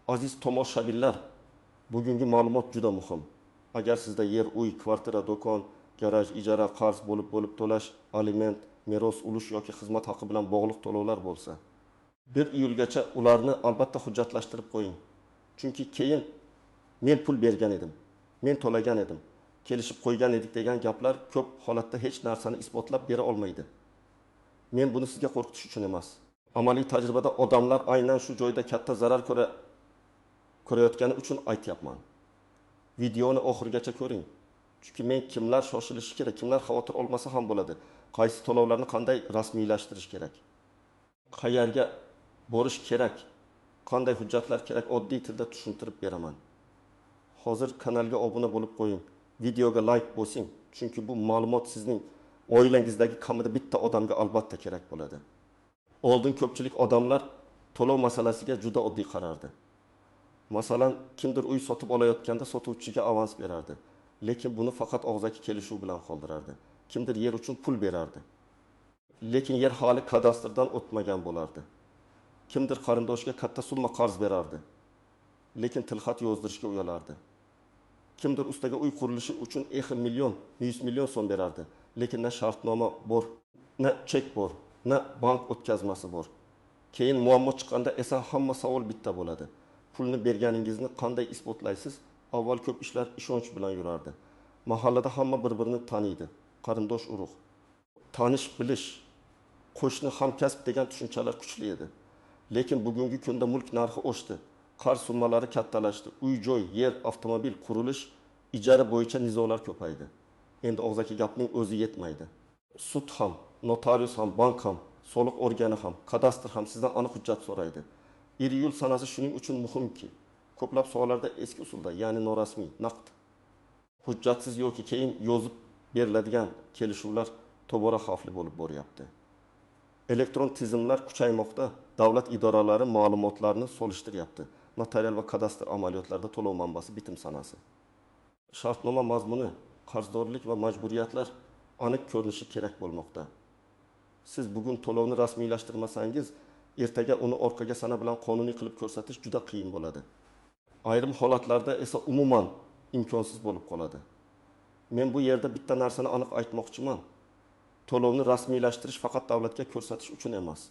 Aziz tomoshabinlar, bugungi ma'lumot juda muhim. Agar sizda yer, uy, kvartira, do'kon, garaj, ijara, qarz bo'lib to'lash, aliment, meros, ulush yoki xizmat haqi bilan bog'liq to'lovlar bo'lsa, 1 iyulgacha ularni albatta hujjatlashtirib qo'ying. Chunki keyin men pul bergan edim, men to'lagan edim, kelishib qo'ygan edik degan gaplar ko'p holatda hech narsani isbotlab bera olmaydi. Men buni sizga qo'rqitish uchun emas. Amaliy tajribada odamlar aynan shu joyda katta zarar ko'rayotgani uchun aytyapman. Videoni oxirigacha ko'ring. Chunki men kimlar shoshilishi kerak, kimlar xavotir olmasa ham bo'ladi. Qaysi to'lovlarni qanday rasmiylashtirish kerak, qayerga borish kerak, qanday hujjatlar kerak oddiy tilda tushuntirib beraman. Hozir kanalga obuna bo'lib qo'ying, videoga like bosing, chunki bu ma'lumot sizning oilangizdagi kamida bitta odamga albatta kerak bo'ladi. Oldin ko'pchilik odamlar to'lov masalasiga juda oddiy qarardi. Masalan, kimdir uy sotib olayotganda sotuvchiga avans berardi, lekin buni faqat og'zaki kelishuv bilan qoldirardi. Kimdir yer uchun pul berardi, lekin yer hali kadastrdan o'tmagan bo'lardi. Kimdir qarindoshga katta summa qarz berardi, lekin tilxat yozdirishga uyalardi. Kimdir ustaga uy qurilishi uchun million, 100 million so'm berardi, lekin na shartnoma bor, na chek bor, na bank o'tkazmasi bor. Keyin muammo chiqqanda esa hamma savol bitta bo'ladi. Pulni berganingizni qanday isbotlaysiz? Avval ko'p ishlar ishonch bilan yurardi. Mahallada hamma bir-birini taniydi. Qarindosh urug', tanish bilish, qo'shni hamkasb degan tushunchalar kuchli edi. Lekin bugungi kunda mulk narxi oshdi, qarz summalari kattalashdi, uy-joy, yer, avtomobil, qurilish, ijara bo'yicha nizolar ko'paydi. Endi og'zaki gapning o'zi yetmaydi. Sud ham, notarius ham, bank ham, soliq organi ham, kadastr ham sizdan aniq hujjat so'raydi. 1 iyul sanasi shuning uchun muhimki, ko'plab sohalarda eski usulda, ya'ni norasmiy, naqd, hujjatsiz yoki keyin yozib beriladigan kelishuvlar tobora xavfli bo'lib boryapti. Elektron tizimlar kuchaymoqda, davlat idoralari ma'lumotlarni solishtiryapti. Notarial va kadastr amaliyotlarida to'lov manbasi bitim sanasi. Shartnoma mazmuni, qarzdorlik va majburiyatlar aniq ko'rinishi kerak bo'lmoqda. Siz bugun to'lovni rasmiylashtirmasangiz, ertaga uni orqaga sana bilan qonuniy qilib ko'rsatish juda qiyin bo'ladi. Ayrim holatlarda esa umuman imkonsiz bo'lib qoladi. Men bu yerda bitta narsani aniq aytmoqchiman. To'lovni rasmiylashtirish faqat davlatga ko'rsatish uchun emas.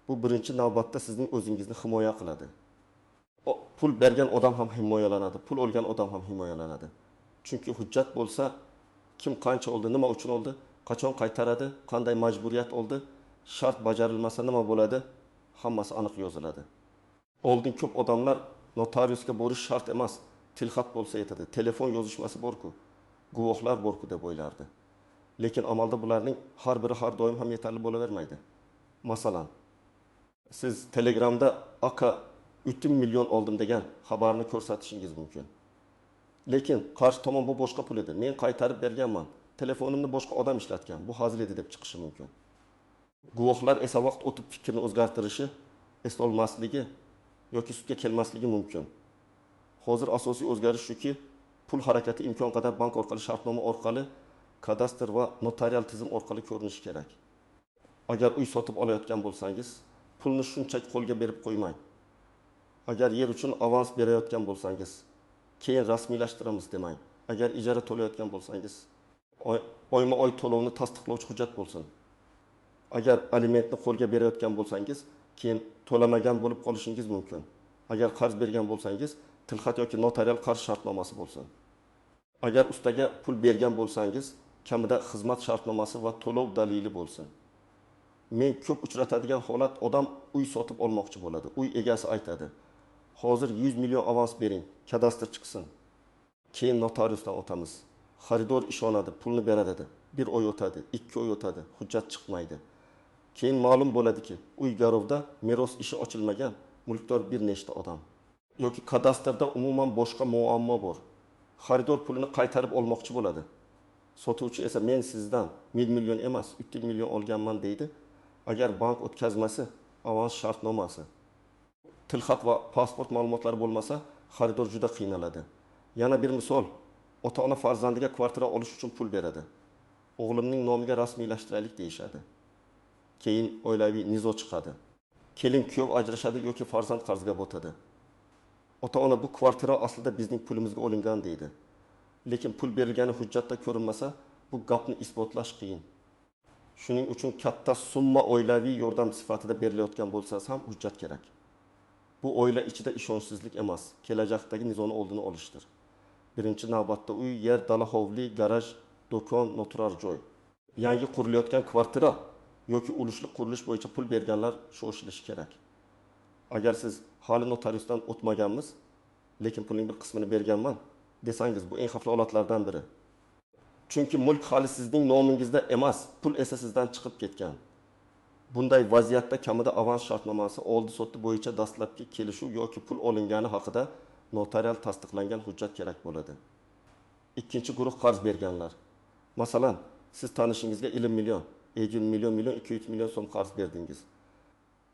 Bu birinchi navbatda sizning o'zingizni himoya qiladi. Pul bergan odam ham himoyalanadi, pul olgan odam ham himoyalanadi. Chunki hujjat bo'lsa, kim qancha oldi, nima uchun oldi, qachon qaytaradi, qanday majburiyat oldi, shart bajarilmasa nima bo'ladi, hammasi aniq yoziladi. Oldin ko'p odamlar notariusga borish shart emas, tilxat bo'lsa yetadi, telefon yozishmasi bor-ku, guvohlar bor-ku deb o'ylardi. Lekin amalda bularning har biri har doim ham yetarli bo'lavermaydi. Masalan, siz Telegramda aka 3 million oldim degan xabarni ko'rsatishingiz mumkin. Lekin qarshi tomon bu boshqa pul edi. Men qaytarib berganman. Telefonimni boshqa odam ishlatgan. Bu hazil edi deb chiqishi mumkin. Guvohlar esa vaqt o'tib fikrni o'zgartirishi, eslolmasligi yoki sudga kelmasligi mumkin. Hozir asosiy o'zgarish shuki, pul harakati imkon qadar bank orqali, shartnoma orqali, kadastr va notarial tizim orqali ko'rinishi kerak. Agar uy sotib olayotgan bo'lsangiz, pulni shunchaki qo'lga berib qo'ymang. Agar yer uchun avans berayotgan bo'lsangiz, keyin rasmiylashtiramiz demang. Agar ijara to'layotgan bo'lsangiz, oyma-oy to'lovni tasdiqlovchi hujjat bo'lsin. Agar alimentni qo'lga berayotgan bo'lsangiz, keyin to'lamagan bo'lib qolishingiz mumkin. Agar qarz bergan bo'lsangiz, tilxat yoki notarial qarz shartnomasi bo'lsin. Agar ustaga pul bergan bo'lsangiz, kamida xizmat shartnomasi va to'lov dalili bo'lsin. Men ko'p uchratadigan holat, odam uy sotib olmoqchi bo'ladi. Uy egasi aytadi: "Hozir 100 million avans bering, kadastr chiqsin. Keyin notariusdan o'tamiz." Xaridor ishonadi, pulni beradi dedi. 1 oy o'tadi, 2 oy o'tadi, hujjat chiqmaydi. Keyin ma'lum bo'ladiki, uy garovda meros ishi ochilmagan, mulkdor bir nechta odam. Yoki kadastrda umuman boshqa muammo bor. Xaridor pulini qaytarib olmoqchi bo'ladi. Sotuvchi esa men sizdan 1 million emas, 3 million olganman deydi. Agar bank o'tkazmasi, avans shartnomasi, tilxat va pasport ma'lumotlari bo'lmasa, xaridor juda qiynaladi. Yana bir misol, ota-ona farzandiga kvartira olish uchun pul beradi. O'g'limning nomiga rasmiylashtiraylik deyishadi. Keyin oilaviy nizo chiqadi. Kelin kuyov ajrashadi yoki farzand qarzga botadi. Ota-ona bu kvartira aslida bizning pulimizga olingan deydi. Lekin pul berilgani hujjatda ko'rinmasa, bu gapni isbotlash qiyin. Shuning uchun katta summa oilaviy yordam sifatida berilayotgan bo'lsa ham hujjat kerak. Bu oila ichida ishonchsizlik emas, kelajakdagi nizoni oldini olishdir. Birinchi navbatda uy, yer, dala hovli, garaj, do'kon, noturar joy. Yangi qurilayotgan kvartira yoki ulushli qurilish bo'yicha pul berganlar shoshilishi kerak. Agar siz hali notariusdan o'tmaganmiz, lekin pulning bir qismini berganman desangiz, bu eng xavfli holatlardan biri. Chunki mulk hali sizning nomingizda emas, pul esa sizdan chiqib ketgan. Bunday vaziyatda kamida avans shartnomasi, oldi sotdi bo'yicha dastlabki kelishuv yoki pul olingani haqida notarial tasdiqlangan hujjat kerak bo'ladi. Ikkinchi guruh qarz berganlar. Masalan, siz tanishingizga 50 million, 200 million so'm qarz berdingiz.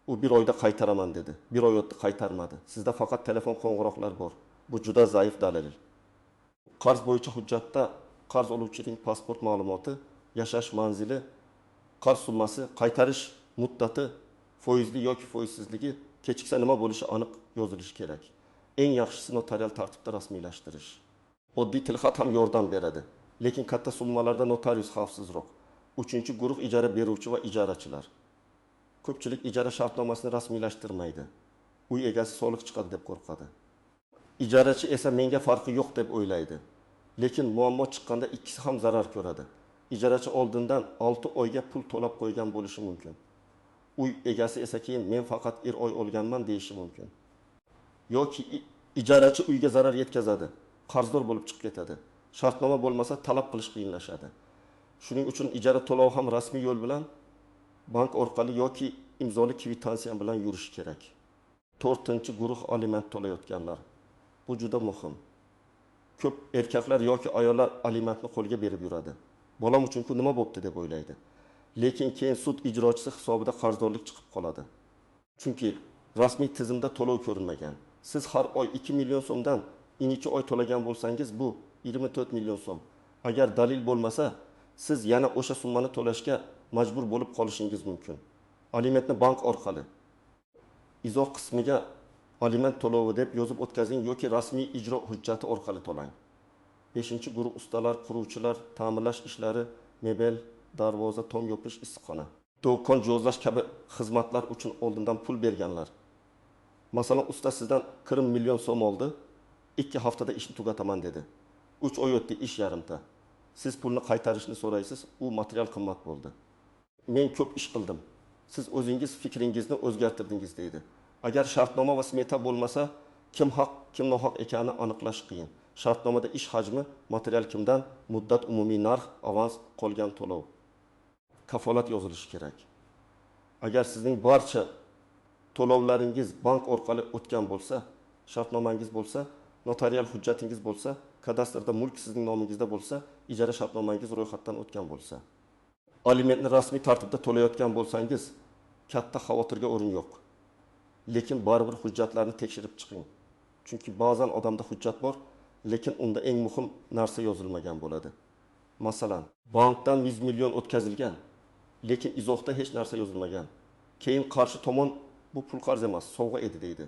U bir oyda qaytaraman dedi. Bir oy o'tdi, qaytarmadi. Sizda faqat telefon qo'ng'iroqlar bor. Bu juda zaif dalil. Qarz bo'yicha hujjatda qarz oluvchining pasport ma'lumoti, yashash manzili, qarz summasi, qaytarish muddati, foizli yoki foizsizligi, kechiksa nima bo'lishi aniq yozilishi kerak. Eng yaxshisi notarial tartibda rasmiylashtirish. Oddiy tilxat ham yordam beradi, lekin katta summalarda notarius xavfsizroq. Uchinchi guruh ijara beruvchi va ijarachilar. Ko'pchilik ijara shartnomasini rasmiylashtirmaydi. Uy egasi soliq chiqadi deb qo'rqadi. Ijarachi esa menga farqi yo'q deb o'ylaydi. Lekin muammo chiqqanda ikkisi ham zarar ko'radi. Ijarachi oldindan 6 oyga pul to'lab qo'ygan bo'lishi mumkin. Uy egasi esa keyin men faqat 1 oy olganman deyishi mumkin. Yoki ijarachi uyga zarar yetkazadi, qarzdor bo'lib chiqib ketadi. Shartnoma bo'lmasa talab qilish qiyinlashadi. Shuning uchun ijara to'lovi ham rasmiy yo'l bilan bank orqali yoki imzoli kvitansiya bilan yurishi kerak. 4-chi guruh aliment to'layotganlar. Bu juda muhim. Ko'p erkaklar yoki ayollar alimentni qo'lga berib yuradi. Bolam uchun ku nima bo'pti deb o'ylaydi. Lekin keyin sud ijrochisi hisobida qarzdorlik chiqib qoladi. Chunki rasmiy tizimda to'lov ko'rinmagan. Siz har oy 2 million so'mdan 2 oy to'lagan bo'lsangiz, bu 24 million so'm. Agar dalil bo'lmasa, siz yana o'sha summani to'lashga majbur bo'lib qolishingiz mumkin. Alimentni bank orqali izoh qismiga aliment to'lovi deb yozib o'tkazing yoki rasmiy ijro hujjati orqali to'lang. 5-guruh ustalar, quruvchilar, ta'mirlash ishlari, mebel, darvoza, tom yopish, issiqxona, do'kon jihozlash kabi xizmatlar uchun oldindan pul berganlar. Masalan, usta sizdan 40 million so'm oldi, 2 haftada ishni tugataman dedi. 3 oy o'tdi, ish yarimta. Siz pulni qaytarishni so'raysiz, u material qimmat bo'ldi. Men ko'p ish qildim. Siz o'zingiz fikringizni o'zgartirdingiz deydi. Agar shartnoma va smeta bo'lmasa, kim haq, kim nohaq ekanini aniqlash qiyin. Shartnomada ish hajmi, material kimdan, muddat, umumiy narx, avans, qolgan to'lov. Kafolat yozilishi kerak. Agar sizning barcha to'lovlaringiz bank orqali o'tgan bo'lsa, shartnomangiz bo'lsa, notarial hujjatingiz bo'lsa, kadastrda mulk sizning nomingizda bo'lsa, ijara shartnomangiz ro'yxatdan o'tgan bo'lsa, alimentni rasmiy tartibda to'layotgan bo'lsangiz, katta xavotirga o'rin yo'q. Lekin baribir hujjatlarni tekshirib chiqing. Chunki ba'zan odamda hujjat bor, lekin unda eng muhim narsa yozilmagan bo'ladi. Masalan, bankdan 100 million o'tkazilgan, lekin izohda hech narsa yozilmagan. Keyin qarshi tomon bu pul qarz emas, sovg'a edi deydi.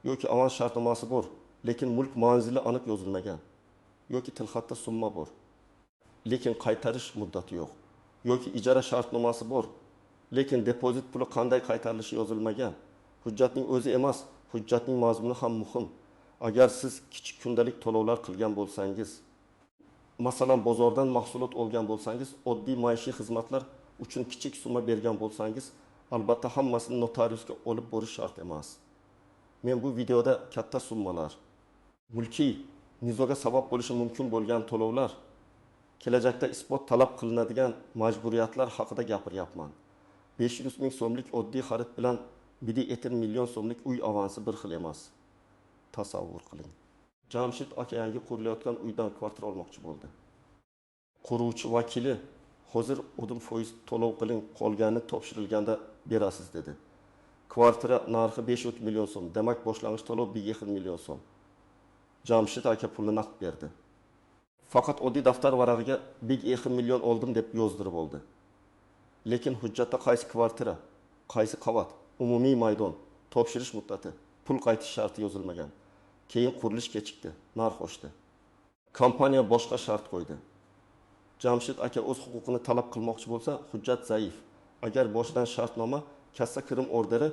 Yoki avans shartnomasi bor, lekin mulk manzili aniq yozilmagan. Yoki tilxatda summa bor, lekin qaytarish muddati yo'q. Yoki ijara shartnomasi bor, lekin depozit puli qanday qaytarilishi yozilmagan. Hujjatning o'zi emas, hujjatning mazmuni ham muhim. Agar siz kichik kundalik to'lovlar qilgan bo'lsangiz, masalan, bozordan mahsulot olgan bo'lsangiz, oddiy maishiy xizmatlar uchun kichik summa bergan bo'lsangiz, albatta hammasini notariusga olib borish shart emas. Men bu videoda katta summalar, mulkiy nizoga sabab bo'lishi mumkin bo'lgan to'lovlar, kelajakda isbot talab qilinadigan majburiyatlar haqida gapiryapman. 500 ming so'mlik oddiy xarid bilan 1 million so'mlik uy avansi bir xil emas. Tasavvur qiling. Jamshid aka yangi qurilayotgan uydan kvartira olmoqchi bo'ldi. Quruvchi vakili hozir o'dim foiz to'lov qiling, qolgani topshirilganda berasiz dedi. Kvartira narxi 5 million so'm, demak boshlang'ich to'lov 1 million so'm. Jamshid aka pulni naqd berdi. Faqat oddiy daftar varag'iga 1 million oldim deb yozdirib oldi. Lekin hujjatda qaysi kvartira, qaysi qavat, umumiy maydon, topshirish muddati, pul qaytish sharti yozilmagan. Keyin qurilish kechikdi, narx oshdi. Kompaniya boshqa shart qo'ydi. Jamshid aka o'z huquqini talab qilmoqchi bo'lsa, hujjat zaif. Agar boshidan shartnoma, kassa kirim orderi,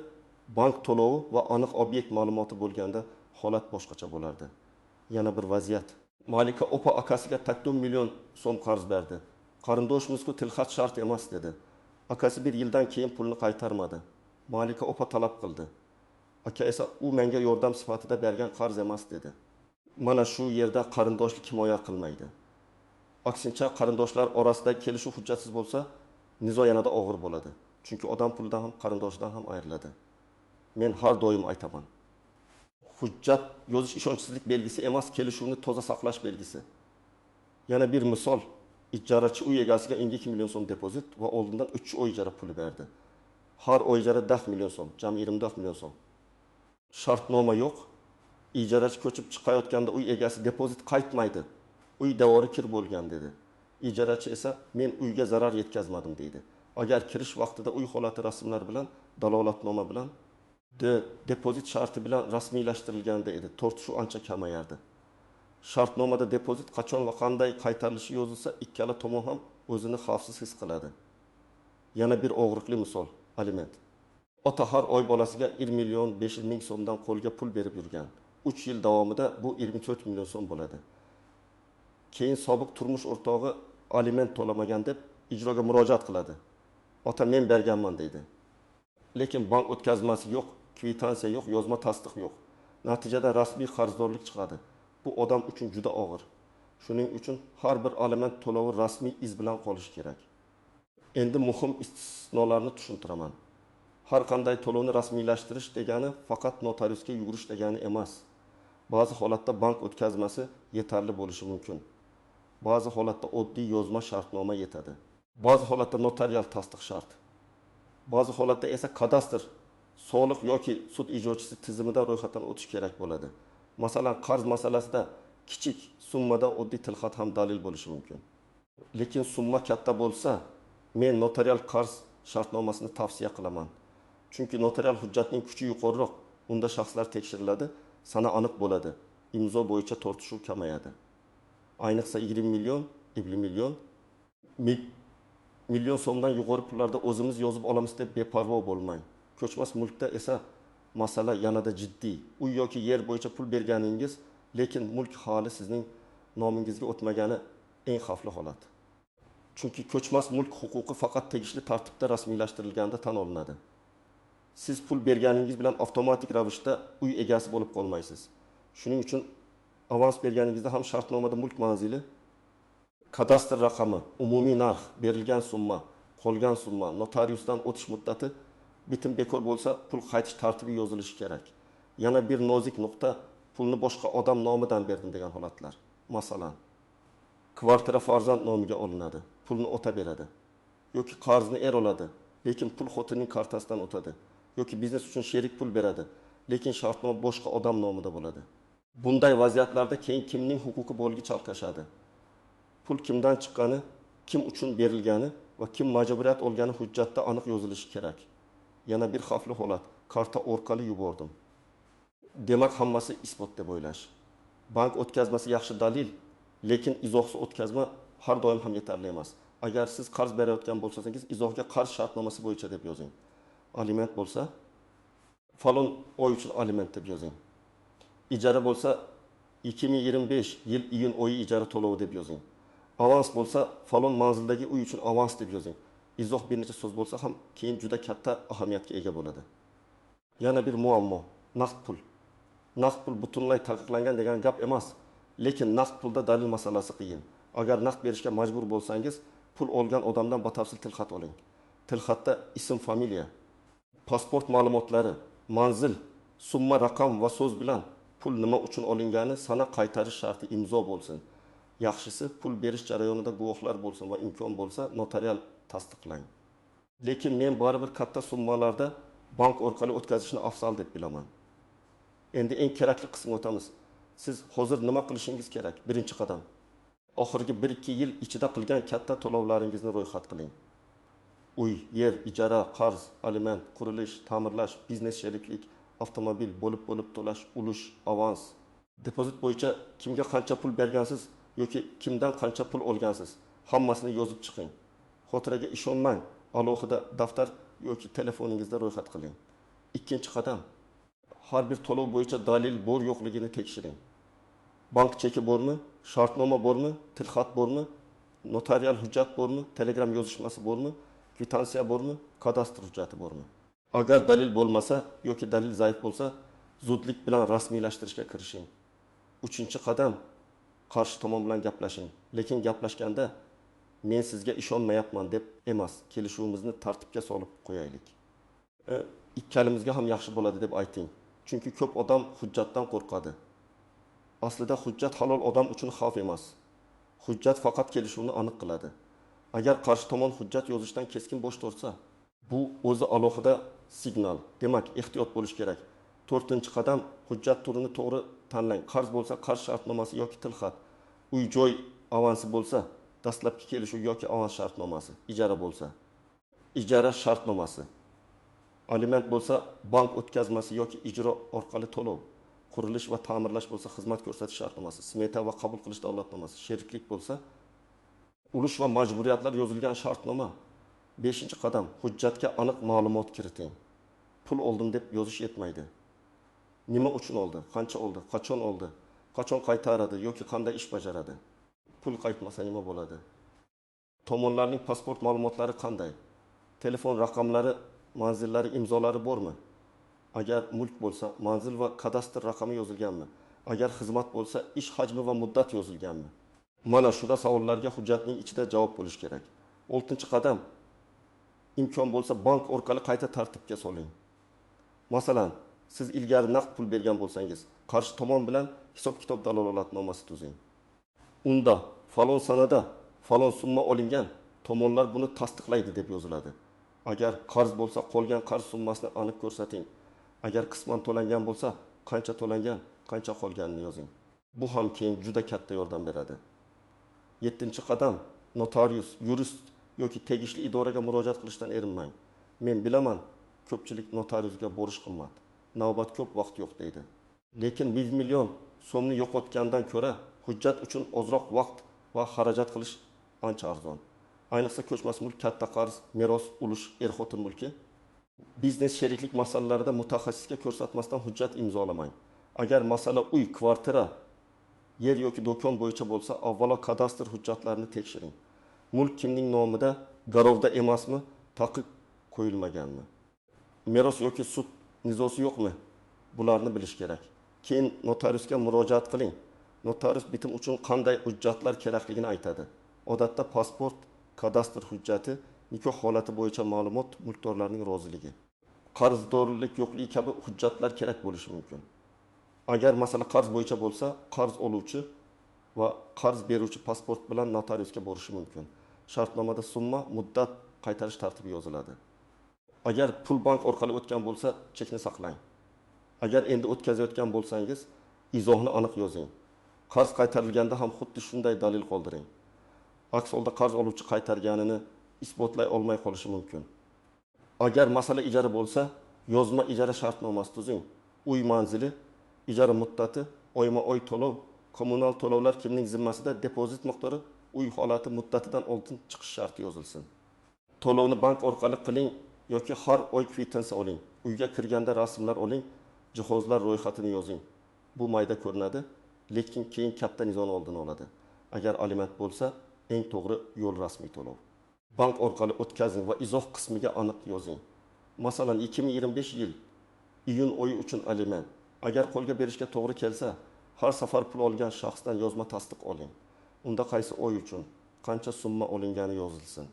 bank to'lovi va aniq obyekt ma'lumoti bo'lganda holat boshqacha bo'lardi. Yana bir vaziyat. Malika opa akasiga 10 million so'm qarz berdi. Qarindoshimizku tilxat shart emas dedi. Akasi bir yildan keyin pulni qaytarmadi. Malika opa talab qildi. Aka esa u menga yordam sifatida bergan qarz emas dedi. Mana shu yerda qarindoshlik himoya qilmaydi. Aksincha qarindoshlar orasida kelishuv hujjatsiz bo'lsa, nizo yanada og'ir bo'ladi. Chunki odam puldan ham, qarindoshidan ham ayriladi. Men har doim aytaman. Hujjat yozish ishonchsizlik belgisi emas, kelishuvni toza saqlash belgisi. Yana bir misol, ijarachi uy egasiga 2 million so'm depozit va oldindan 3 oy ijara puli berdi. Har oy ijara 10 million so'm, jami 24 million so'm. Shartnoma yo'q. Ijarachi ko'chib chiqayotganda uy egasi depozit qaytmaydi. Uy devori kir bo'lgan dedi. Ijarachi esa men uyga zarar yetkazmadim deydi. Agar kirish vaqtida uy holati rasmlar bilan, dalolatnoma bilan, depozit sharti bilan rasmiylashtirilganda edi, tortishuv ancha kamayardi. Shartnomada depozit qachon va qanday qaytarilishi yozilsa, ikkala tomon ham o'zini xavfsiz his qiladi. Yana bir og'riqli misol, aliment. Ota har oy bolasiga 1 million 500 ming so'mdan qo'lga pul berib yurgan. 3 yil davomida bu 24 million so'm bo'ladi. Keyin sobiq turmush o'rtog'i aliment to'lamagan deb ijroga murojaat qiladi. Ota men berganman deydi. Lekin bank o'tkazmasi yo'q, kvitansiya yo'q, yozma tasdiq yo'q. Natijada rasmiy qarzdorlik chiqadi. Bu odam uchun juda og'ir. Shuning uchun har bir aliment to'lovi rasmiy iz bilan qolishi kerak. Endi muhim istisnolarni tushuntiraman. Har qanday to'lovni rasmiylashtirish degani faqat notariusga yugurish degani emas. Ba'zi holatda bank o'tkazmasi yetarli bo'lishi mumkin. Ba'zi holatda oddiy yozma shartnoma yetadi. Ba'zi holatda notarial tasdiq shart. Ba'zi holatda esa kadastr, soliq yoki sud ijrochisi tizimidan ro'yxatdan o'tish kerak bo'ladi. Masalan, qarz masalasida kichik summada oddiy tilxat ham dalil bo'lishi mumkin. Lekin summa katta bo'lsa, men notarial qarz shartnomasini tavsiya qilaman. Chunki notarial hujjatning kuchi yuqoriroq, unda shaxslar tekshiriladi, sana aniq bo'ladi. Imzo bo'yicha tortishuv kamayadi. Ayniqsa 20 million, 50 million so'mdan yuqori pullarda o'zimiz yozib olamiz deb beparvo bo'lmang. Ko'chmas mulkda esa masala yanada jiddiy. Uy yoki yer bo'yicha pul berganingiz, lekin mulk hali sizning nomingizga o'tmagani eng xavfli holat. Chunki ko'chmas mulk huquqi faqat tegishli tartibda rasmiylashtirilganda tan olinadi. Siz pul berganingiz bilan avtomatik ravishda uy egasi bo'lib qolmaysiz. Shuning uchun avans berganingizda ham shartnomada mulk manzili, kadastr raqami, umumiy narx, berilgan summa, qolgan summa, notariusdan o'tish muddati, bitim bekor bo'lsa pul qaytish tartibi yozilishi kerak. Yana bir nozik nuqta, pulni boshqa odam nomidan berdim degan holatlar. Masalan, kvartira farzand nomiga olinadi, pulni ota beradi. Yoki qarzni er oladi, lekin pul xotinning kartasidan o'tadi. Yoki biznes uchun sherik pul beradi, lekin shartnoma boshqa odam nomida bo'ladi. Bunday vaziyatlarda keyin kimning huquqi bo'lgi chalkashadi. Pul kimdan chiqqani, kim uchun berilgani va kim majburiyat olgani hujjatda aniq yozilishi kerak. Yana bir xavfli holat, karta orqali yubordim. Demak, hammasi isbot deb o'ylash. Bank o'tkazmasi yaxshi dalil, lekin izohsiz o'tkazma har doim ham yetarli emas. Agar siz qarz berayotgan bo'lsangiz, izohga qarz shartnomasi bo'yicha deb yozing. Aliment bo'lsa, falon oy uchun aliment deb yozing. Ijara bo'lsa, 2025 yil iyun oyi ijara to'lovi deb yozing. Avans bo'lsa, falon manzildagi uy uchun avans deb yozing. Izoh bir necha so'z bo'lsa ham keyin juda katta ahamiyatga ega bo'ladi. Yana bir muammo, naqd pul. Naqd pul butunlay taqiqlangan degan gap emas, lekin naqd pulda dalil masalasi qiyin. Agar naqd berishga majbur bo'lsangiz, pul olgan odamdan batafsil tilxat oling. Tilxatda ism, familiya, pasport ma'lumotlari, manzil, summa, raqam va so'z bilan pul nima uchun olingani, sana qaytarish sharti imzo bo'lsin. Yaxshisi pul berish jarayonida guvohlar bo'lsin va imkon bo'lsa notarial tasdiqlang. Lekin men baribir katta summalarda bank orqali o'tkazishni afzal deb bilaman. Endi eng kerakli qismga o'tamiz. Siz hozir nima qilishingiz kerak? Birinchi qadam. Oxirgi 1-2 yil ichida qilgan katta to'lovlaringizni ro'yxat qiling. Uy, yer, ijara, qarz, aliment, qurilish, ta'mirlash, biznes sheriklik, avtomobil bo'lib to'lash, ulush, avans, Depozit bo'yicha kimga qancha pul bergansiz yoki kimdan qancha pul olgansiz, hammasini yozib chiqing. Xotiraga ishonmang, alohida daftar yoki telefoningizda ro'yxat qiling. Ikkinchi qadam, har bir to'lov bo'yicha dalil bor yo'qligini tekshiring. Bank cheki bormi, shartnoma bormi, tilxat bormi, notarial hujjat bormi, telegram yozishmasi bormi, kvitansiya bormi, kadastr hujjati bormi? Agar dalil bo'lmasa yoki dalil zaif bo'lsa, zudlik bilan rasmiylashtirishga kirishing. Uchinchi qadam, qarshi tomon bilan gaplashing. Lekin gaplashganda men sizga ishonmayapman deb emas, kelishuvimizni tartibga solib qo'yaylik. Ikkalimizga ham yaxshi bo'ladi deb ayting. Chunki ko'p odam hujjatdan qo'rqadi. Aslida hujjat halol odam uchun xavf emas. Hujjat faqat kelishuvni aniq qiladi. Agar qarshi tomon hujjat yozishdan keskin bosh tortsa, bu o'zi alohida signal. Demak, ehtiyot bo'lish kerak. 4-qadam, hujjat turini to'g'ri tanlang. Qarz bo'lsa qarz shartnomasi yoki tilxat. Uy-joy avansi bo'lsa, dastlabki kelishuv yoki avans shartnomasi. Ijara bo'lsa, ijara shartnomasi. Aliment bo'lsa, bank o'tkazmasi yoki ijro orqali to'lov. Qurilish va ta'mirlash bo'lsa, xizmat ko'rsatish shartnomasi. Smeta va qabul qilish davlatnomasi. Sheriklik bo'lsa, ulush va majburiyatlar yozilgan shartnoma. 5-qadam, hujjatga aniq ma'lumot kiriting. Pul oldim deb yozish yetmaydi. Nima uchun oldi, qancha oldi, qachon oldi, qachon qaytaradi yoki qanday ish bajaradi? Pul qaytmasa nima bo'ladi? Tomonlarning pasport ma'lumotlari qanday? Telefon raqamlari, manzillari, imzolari bormi? Agar mulk bo'lsa, manzil va kadastr raqami yozilganmi? Agar xizmat bo'lsa, ish hajmi va muddat yozilganmi? Mana shunda savollarga hujjatning ichida javob bo'lish kerak. 6-qadam, imkon bo'lsa bank orqali qayta tartibga soling. Masalan, siz ilgari naqd pul bergan bo'lsangiz, qarshi tomon bilan hisob-kitob dalolatnomasi tuzing. Unda falon sanada falon summa olingan, tomonlar buni tasdiqlaydi deb yoziladi. Agar qarz bo'lsa, qolgan qarz summasini aniq ko'rsating. Agar qisman to'langan bo'lsa, qancha to'langan, qancha qolganini yozing. Bu ham keyin juda katta yordam beradi. 7-qadam, notarius, yurist yoki tegishli idoraga murojaat qilishdan erinmang. Men bilaman, ko'pchilik notariusga borish qimmat. Navbat ko'p, vaqt yo'q deydi. Lekin 100 million so'mni yo'qotgandan ko'ra hujjat uchun ozroq vaqt va xarajat qilish ancha arzon. Ayniqsa ko'chmas mulk, katta qarz, meros, ulush, er-xotin mulki. Biznes sheriklik masalalarida mutaxassisga ko'rsatmasdan hujjat imzolamang. Agar masala uy, kvartira, yer yoki do'kon bo'yicha bo'lsa, avvalo kadastr hujjatlarini tekshiring. Mulk kimning nomida, garovda emasmi, taqiq qo'yilmaganmi? Meros yoki sud nizosi yo'qmi? Bularni bilish kerak. Keyin notariusga murojaat qiling. Notarius bitim uchun qanday hujjatlar kerakligini aytadi. Odatda pasport, kadastr hujjati, nikoh holati bo'yicha ma'lumot, mulkdorlarning roziligi, qarzdorlik yo'qligi kabi hujjatlar kerak bo'lishi mumkin. Agar masala qarz bo'yicha bo'lsa, qarz oluvchi va qarz beruvchi pasport bilan notariusga borishi mumkin. Shartnomada summa, muddat, qaytarish tartibi yoziladi. Agar pul bank orqali o'tgan bo'lsa, chekni saqlang. Agar endi o'tkazayotgan bo'lsangiz, izohni aniq yozing. Qarz qaytarilganda ham xuddi shunday dalil qoldiring. Aks holda qarz oluvchi qaytarganini isbotlay olmay qolishi mumkin. Agar masala ijara bo'lsa, yozma ijara shartnomasi tuzing. Uy manzili, ijara muddati, oyma-oy to'lov, kommunal to'lovlar kimning zimmasida, depozit miqdori, uy holati muddatidan oldin chiqish sharti yozilsin. To'lovni bank orqali qiling yoki har oy kvitansiya oling. Uyga kirganda rasmlar oling, jihozlar ro'yxatini yozing. Bu mayda ko'rinadi, lekin keyin katta nizoni oldini oladi. Agar aliment bo'lsa, eng to'g'ri yo'l rasmiy to'lov. Bank orqali o'tkazing va izoh qismiga aniq yozing. Masalan, 2025 yil iyun oyi uchun aliment. Agar qo'lga berishga to'g'ri kelsa, har safar pul olgan shaxsdan yozma tasdiq oling. Unda qaysi oy uchun qancha summa olingani yozilsin.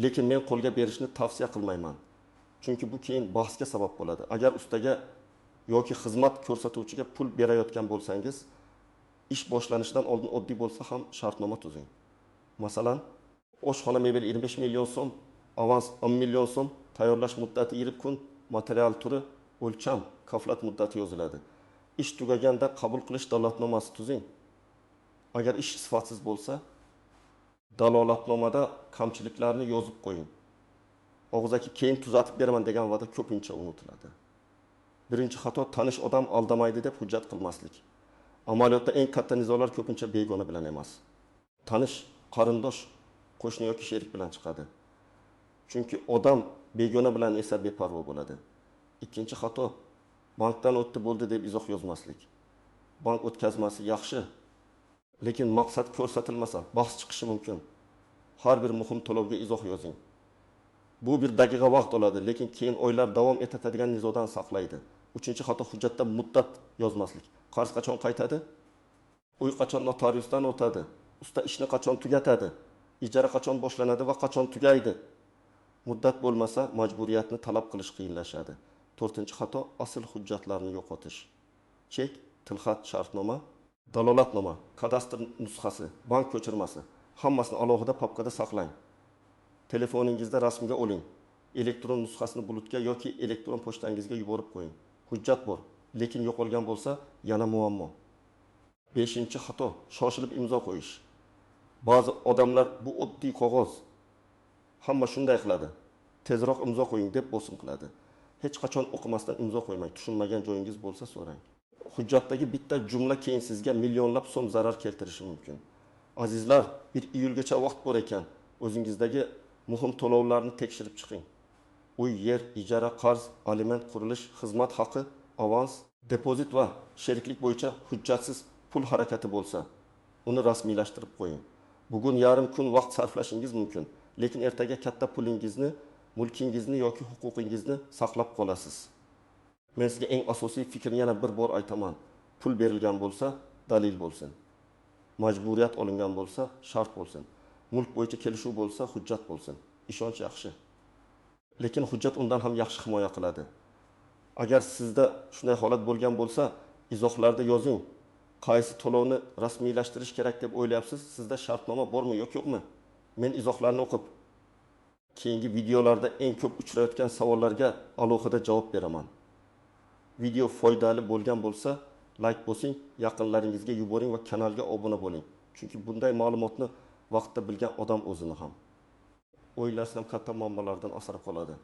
Lekin men qo'lga berishni tavsiya qilmayman. Chunki bu keyin bahsga sabab bo'ladi. Agar ustaga yoki xizmat ko'rsatuvchiga pul berayotgan bo'lsangiz, ish boshlanishidan oldin oddiy bo'lsa ham shartnoma tuzing. Masalan, oshxona mebel 25 million so'm, avans 10 million so'm, tayyorlash muddati 20 kun, material turi, o'lcham, kaflat muddati yoziladi. Ish tugaganda qabul qilish dalolatnomasi tuzing. Agar ish sifatsiz bo'lsa, dalolatnomada kamchiliklarni yozib qo'ying. Og'zaki keyin tuzatib beraman degan va'da ko'pincha unutiladi. Birinchi xato, tanish odam aldamaydi deb hujjat qilmaslik. Amaliyotda eng katta nizolar ko'pincha begona bilan emas. Tanish, qarindosh, qo'shni yoki sherik bilan chiqadi. Chunki odam begona bilan esa beparvo bo'ladi. Ikkinchi xato, bankdan o'tdi bo'ldi deb izoh yozmaslik. Bank o'tkazmasi yaxshi, lekin maqsad ko'rsatilmasa bahs chiqishi mumkin. Har bir muhim to'lovga izoh yozing. Bu bir daqiqa vaqt oladi, lekin keyin oylar davom etadigan nizodan saqlaydi. Uchinchi xato, hujjatda muddat yozmaslik. Qarz qachon qaytadi? Uy qachon notariusdan o'tadi? Usta ishni qachon tugatadi? Ijara qachon boshlanadi va qachon tugaydi? Muddat bo'lmasa, majburiyatni talab qilish qiyinlashadi. To'rtinchi xato, asl hujjatlarni yo'qotish. Chek, tilxat, shartnoma, dalolatnoma, kadastr nusxasi, bank ko'chirmasi, hammasini alohida papkada saqlang. Telefoningizda rasmga oling. Elektron nusxasini bulutga yoki elektron pochtangizga yuborib qo'ying. Hujjat bor, lekin yo'qolgan bo'lsa, yana muammo. Beshinchi xato, shoshilib imzo qo'yish. Ba'zi odamlar bu oddiy qog'oz, hamma shunday qiladi. Tezroq imzo qo'ying deb bosim qiladi. Hech qachon o'qimasdan imzo qo'ymang. Tushunmagan joyingiz bo'lsa so'rang. Hujjatdagi bitta jumla keyin sizga millionlab so'm zarar keltirishi mumkin. Azizlar, 1 iyulgacha vaqt bor ekan. O'zingizdagi muhim to'lovlarni tekshirib chiqing. Uy, yer, ijara, qarz, aliment, qurilish, xizmat haqi, avans, depozit va sheriklik bo'yicha hujjatsiz pul harakati bo'lsa, uni rasmiylashtirib qo'ying. Bugun yarim kun vaqt sarflashingiz mumkin, lekin ertaga katta pulingizni, mulkingizni yoki huquqingizni saqlab qolasiz. Men sizga eng asosiy fikrni yana bir bor aytaman. Pul berilgan bo'lsa, dalil bo'lsin. Majburiyat olingan bo'lsa, shart bo'lsin. Mulk bo'yicha kelishuv bo'lsa, hujjat bo'lsin. Ishonch yaxshi. Lekin hujjat undan ham yaxshi himoya qiladi. Agar sizda shunday holat bo'lgan bo'lsa, izohlarda yozing. Qaysi to'lovni rasmiylashtirish kerak deb o'ylayapsiz? Sizda shartnoma bormi yoki yo'qmi? Men izohlarni o'qib, keyingi videolarda eng ko'p uchrayotgan savollarga alohida javob beraman. Video foydali bo'lgan bo'lsa, like bosing, yaqinlaringizga yuboring va kanalga obuna bo'ling. Chunki bunday ma'lumotni vaqtda bilgan odam o'zini ham o'ylarsam katta muammolardan asrab qoladi.